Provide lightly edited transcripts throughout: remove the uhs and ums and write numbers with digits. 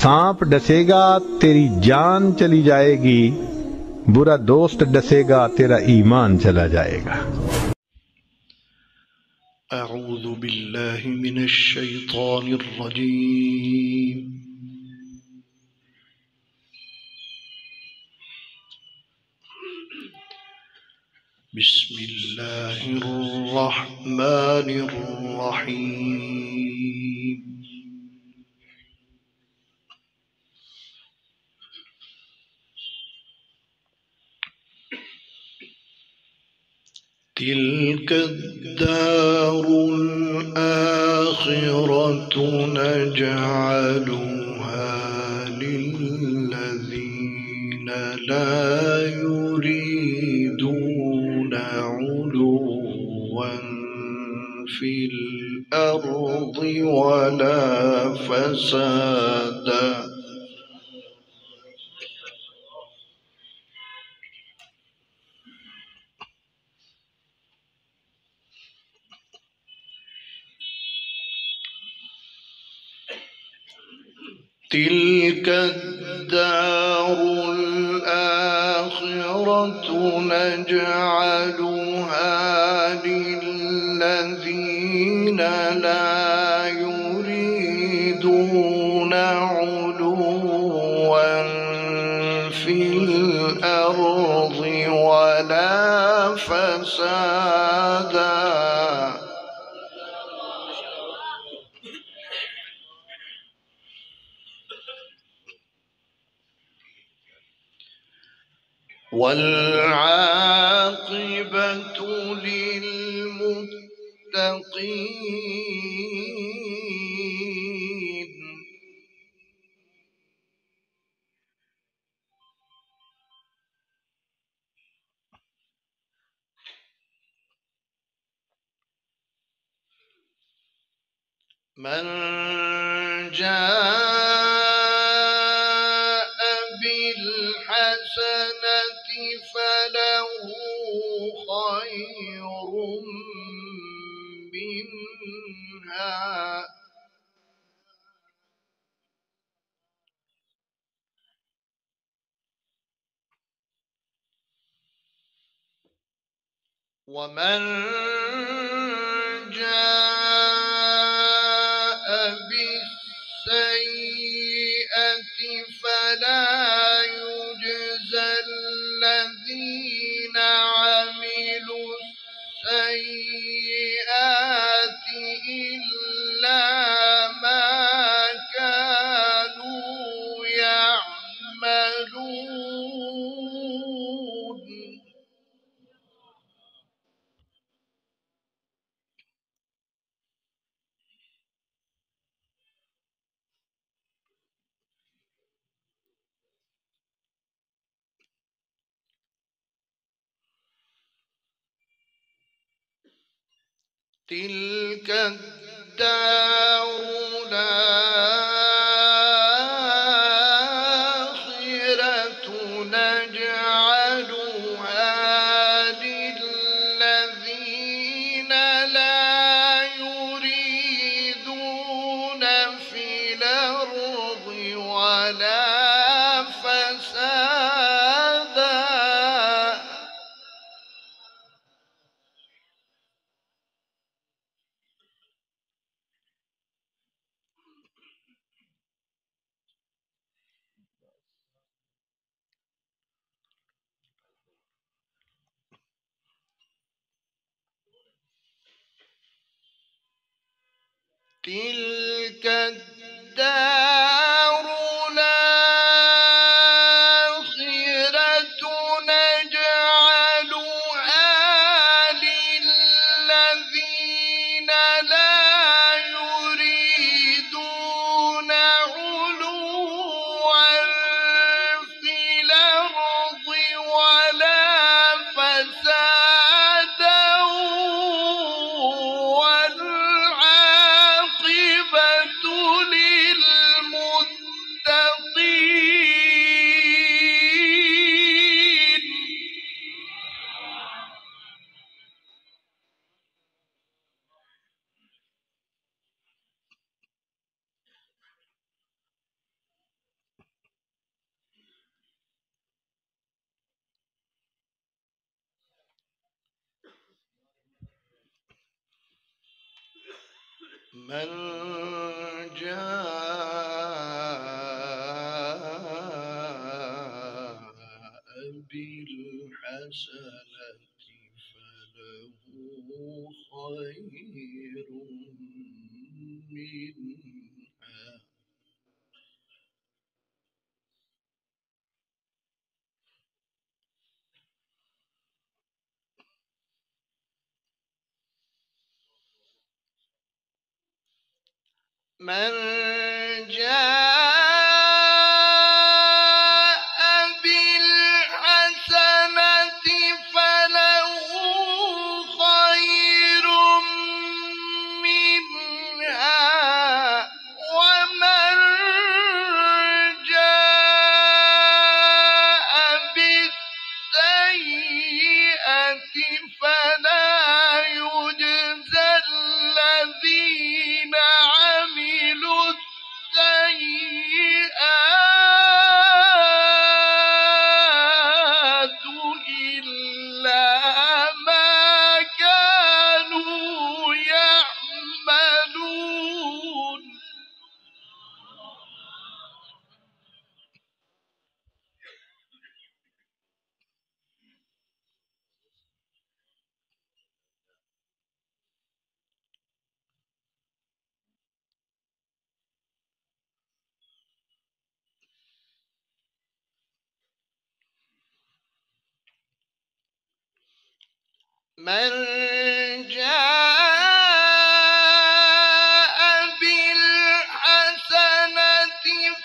सांप डसेगा तेरी जान चली जाएगी, बुरा दोस्त डसेगा तेरा ईमान चला जाएगा। अऊज़ु बिल्लाहि मिनश शैतानिर रजीम। बिस्मिल्लाहिर रहमानिर रहीम। तिल्कद्दारुल आखिरतु नजअलुहा लिल्लज़ीना ला युरीदूना उलुव्वन फिल अर्दि वला फसादा। تلك الدار الآخرة نجعلها للذين لا يريدون علوا في الأرض ولا فسادا والعاقبة للمتقين. من جاء بالحسنة فله خير منها ومن جاء بالسيئة فلا يجزى الذين عملوا السيئات إلا ما كانوا يعملون. تلك الدار الآخرة نجعلها للذين لا يريدون في الأرض ولا فسادا. تلك الدار الآخرة نجعلها للذين لا يريدون علوا في الأرض ولا فسادا والعاقبة لله. من جاء بالحسنة فله خير منها من جاء بالحسنة فله خير منها ومن جاء بالسيئة فلا يجزى الذين عملوا السيئات إلا ما كانوا يعملون من جاء بالحسنة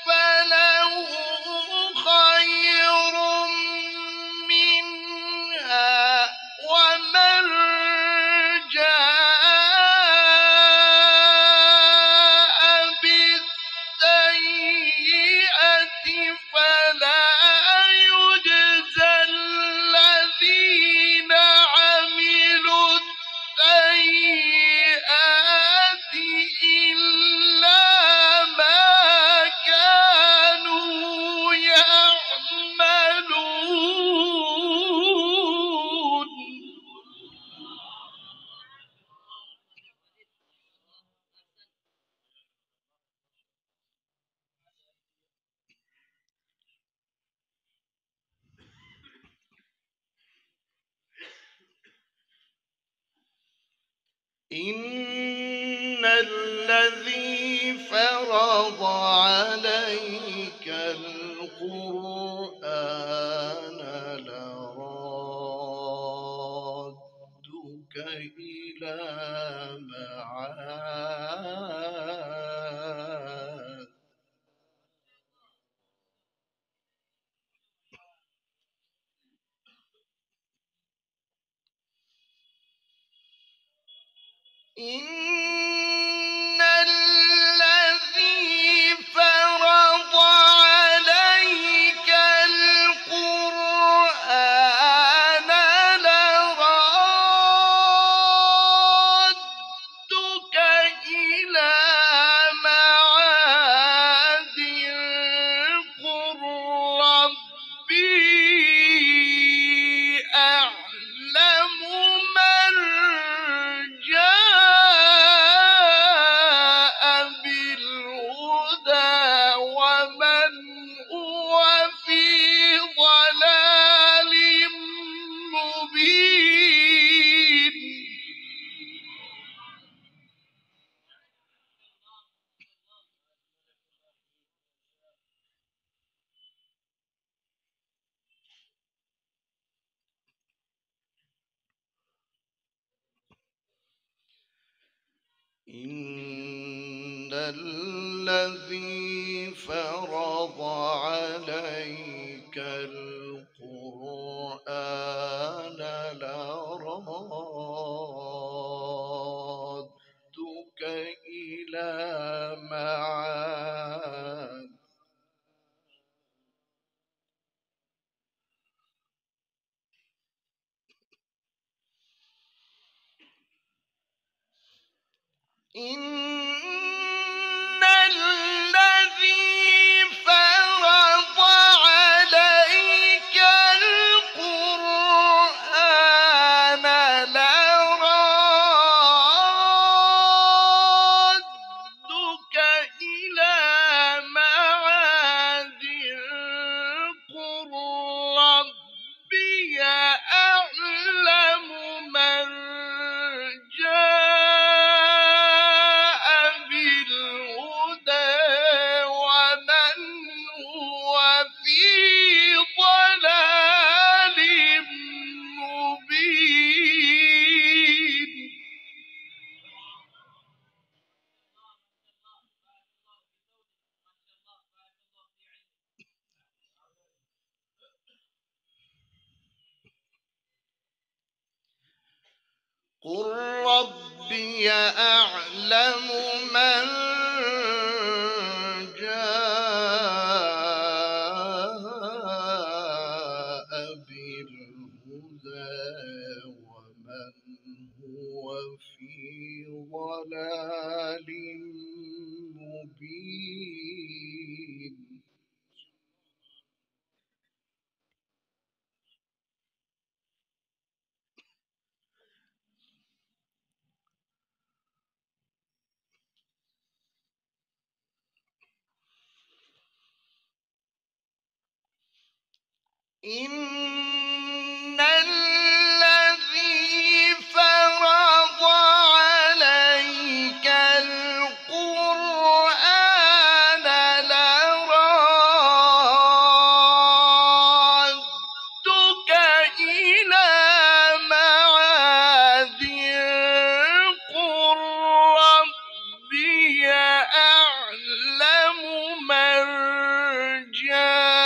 فله خير منها ومن جاء بالسيئة فلا يجزى الذين عملوا السيئات إلا ما كانوا يعملون إن الذي فرض عليك القرآن لرادك إلى معاد إن الذي فرض عليك القرآن لرادك إلى معاد قل ربي أعلم من جاء بالهدى ومن هو في ضلال مبين إن الذي فرض عليك القرآن لرادك إلى معاد إن الذي فرض عليك القرآن لرادك قل ربي أعلم من جاء بالهدى ومن هو في ضلال مبين. إن الذي فرض عليك القرآن لرادك إلى معاد قل ربي أعلم من جاء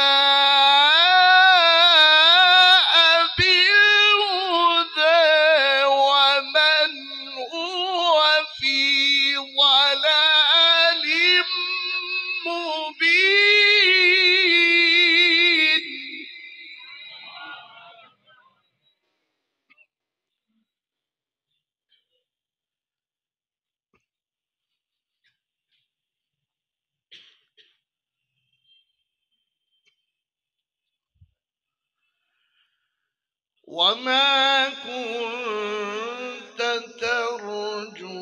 بالهدى ومن هو في ضلال مبين. وما كنت ترجو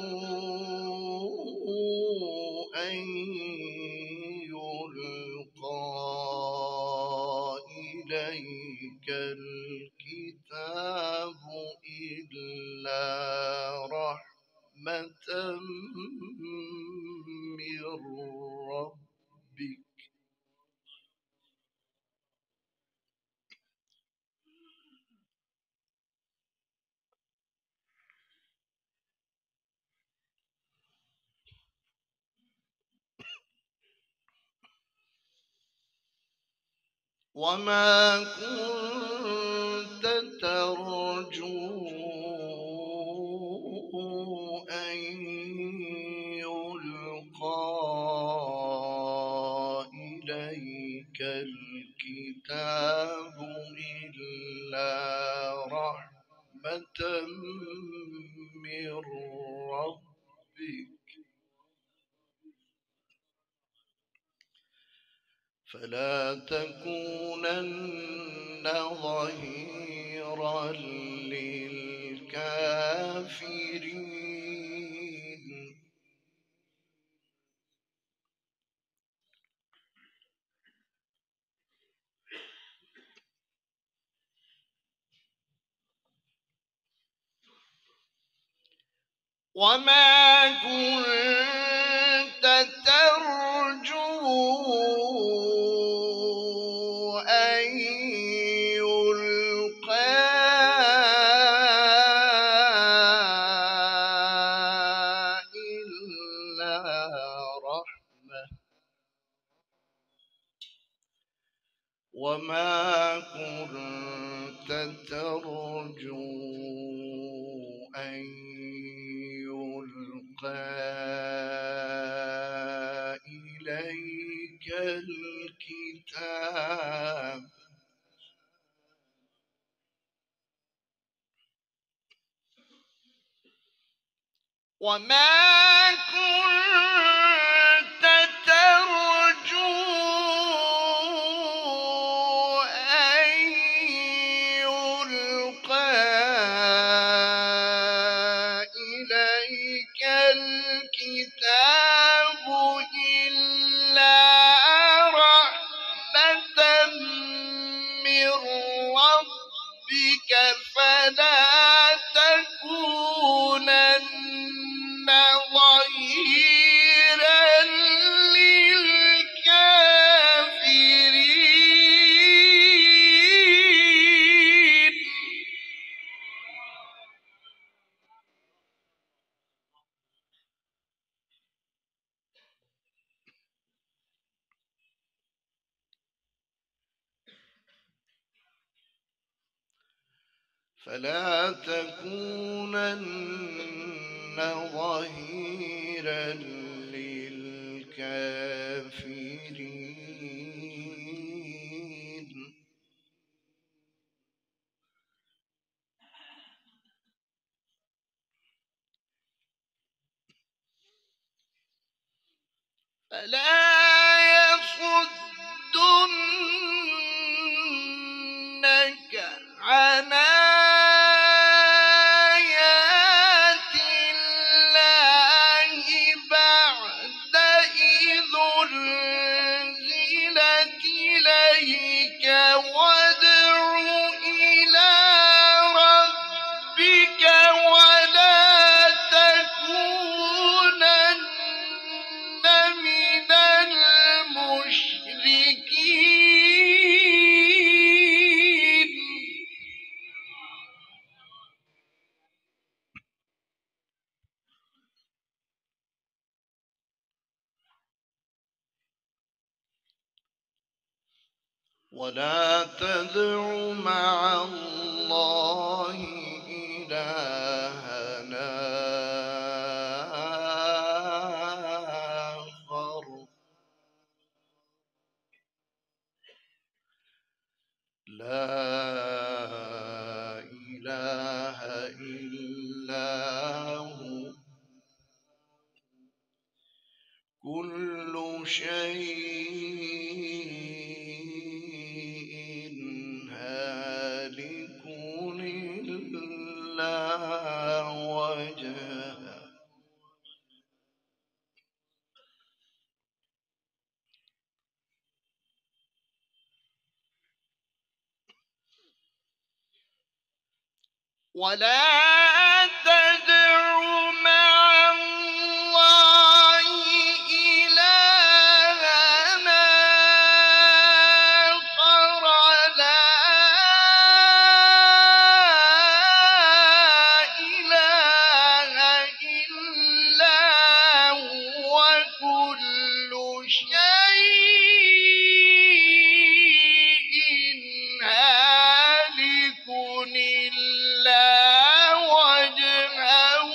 أن يلقى إليك الكتاب إلا رحمة من ربك وما كنت ترجو أن يلقى إليك الكتاب إلا رحمة من ربك فلا تكونن ظهيرا للكافرين. وما كنت ترجو أن يلقى إلا رحمة وما كنت ترجو أن يلقى إليك الكتاب وما كنت ترجو أن يلقى إليك الكتاب إلا رحمة من ربك فلا تكونن فلا تكونن ظهيرا للكافرين. فلا يصدنك عن آيات الله بعد إذ أنزلت إليك وادع إلى ربك ولا تكونن من المشركين. ولا تدع مع الله إلهنا آخر لا إله إلا هو كل شيء هالك إلا وجهه ولا تدع مع الله إلهنا آخر لا إله إلا هو كل شيء هالك إلا وجهه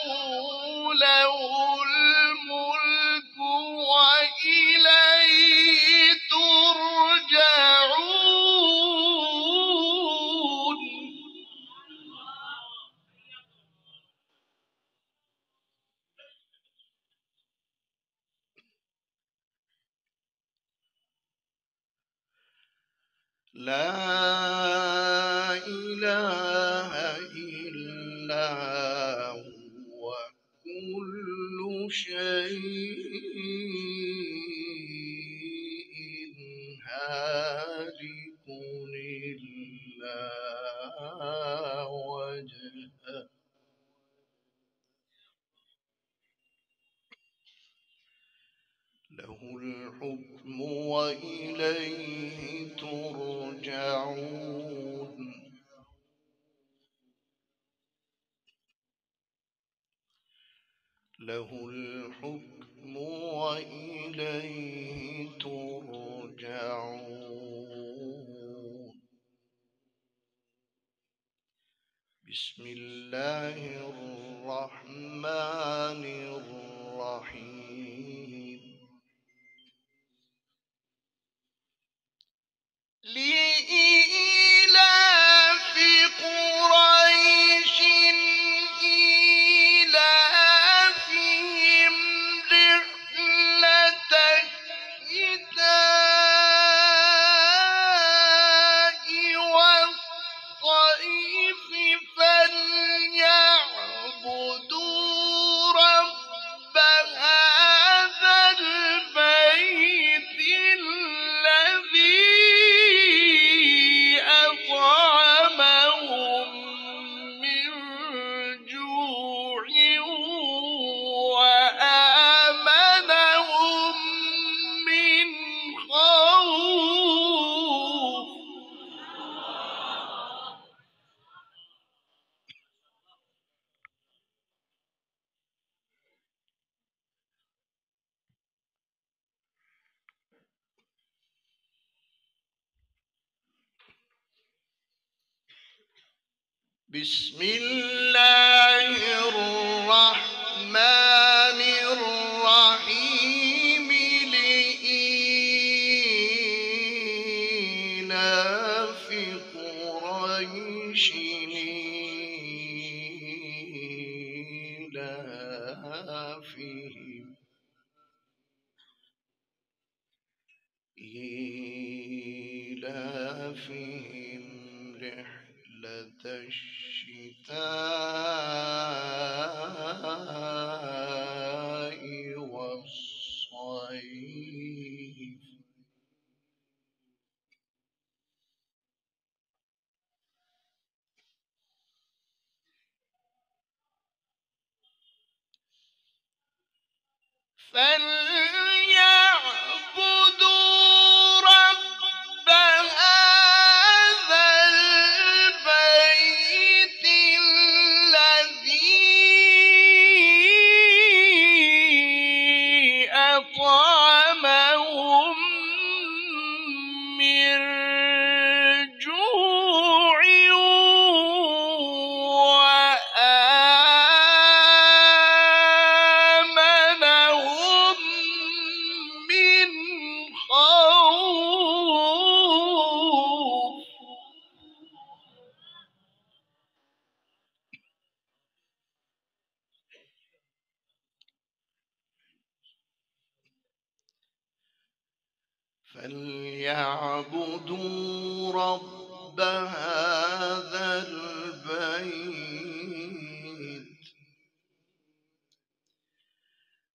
له الملك وإليه ترجعون. لا إله إلا هو كل شيء هالك إلا وجهه له الحكم وإليه ترجعون. له الحكم وإليه ترجعون. بسم الله الرحمن الرحيم. لإيلاف قريش إيلافهم رحلة بسم الله الرحمن الرحيم لإيلاف قريش إيلافهم رحلة الشتاء والصيف فليعبدوا رب هذا البيت الذي أطعمهم من جوع وآمنهم من خوف. فليعبدوا رب هذا البيت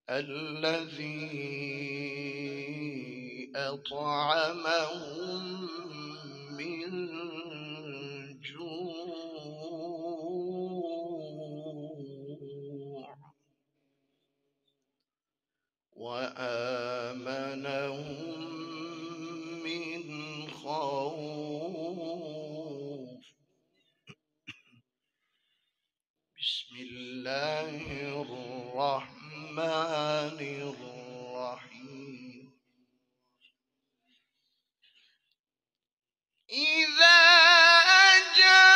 الذي أطعمهم من جوع وآمنهم من خوف. بسم الله الرحمن الرحيم. إذا جاء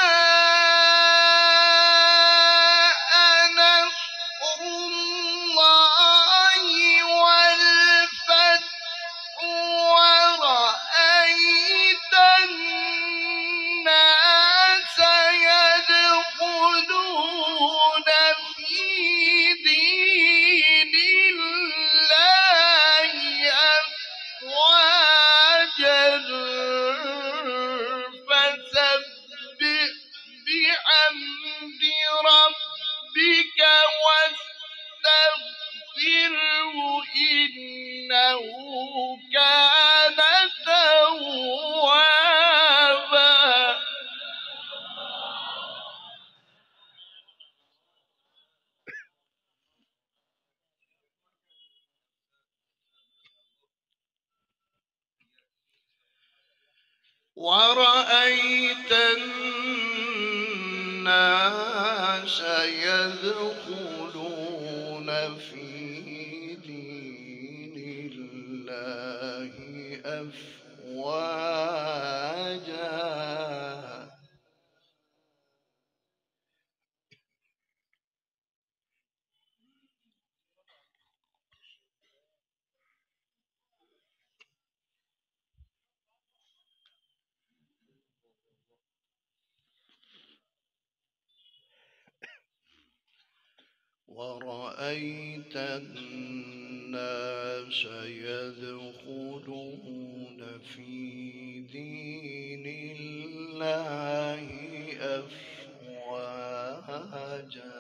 نصر الله والفتح ورأيت الناس يدخلون في دين الله أفواجا فسبح بحمد ربك واستغفره إنه كان توابا. ورأيت الناس يدخلون في دين الله أفواجا ورأيت الناس يدخلون في دين الله أفواجا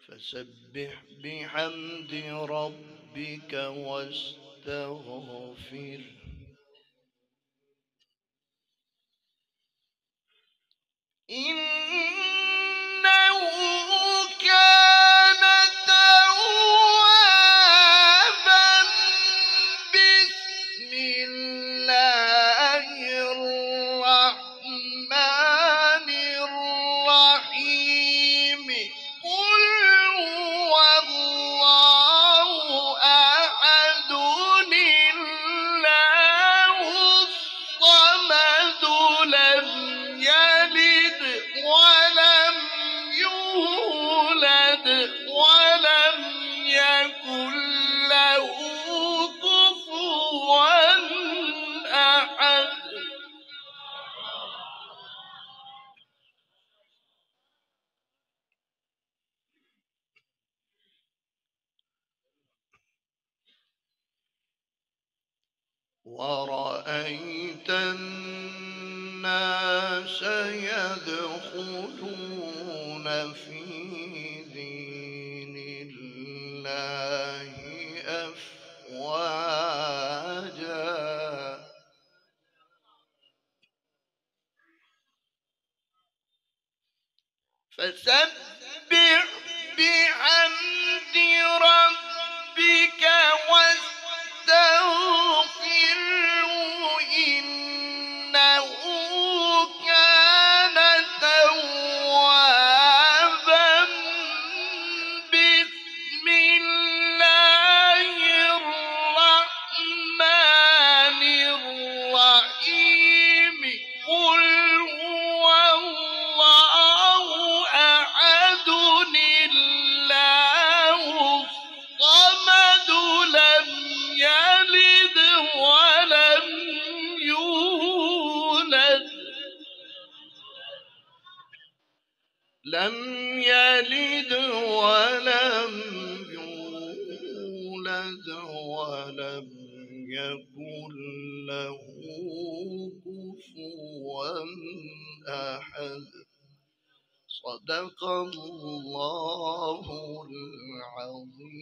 فسبح بحمد ربك واستغفره إنه كان توابا. بسم الله الرحمن الرحيم. قل هو الله أحد الله الصمد يكن له كفوا أحد. ورأيت الناس يدخلون في دين الله أفواجا فسبح بحمد ربك واستغفره إنه كان توابا. بسم الله الرحمن الرحيم قل هو الله أحد الله الصمد لم يلد ولم يولد ولم يكن له كفوا أحد. صدق الله العظيم.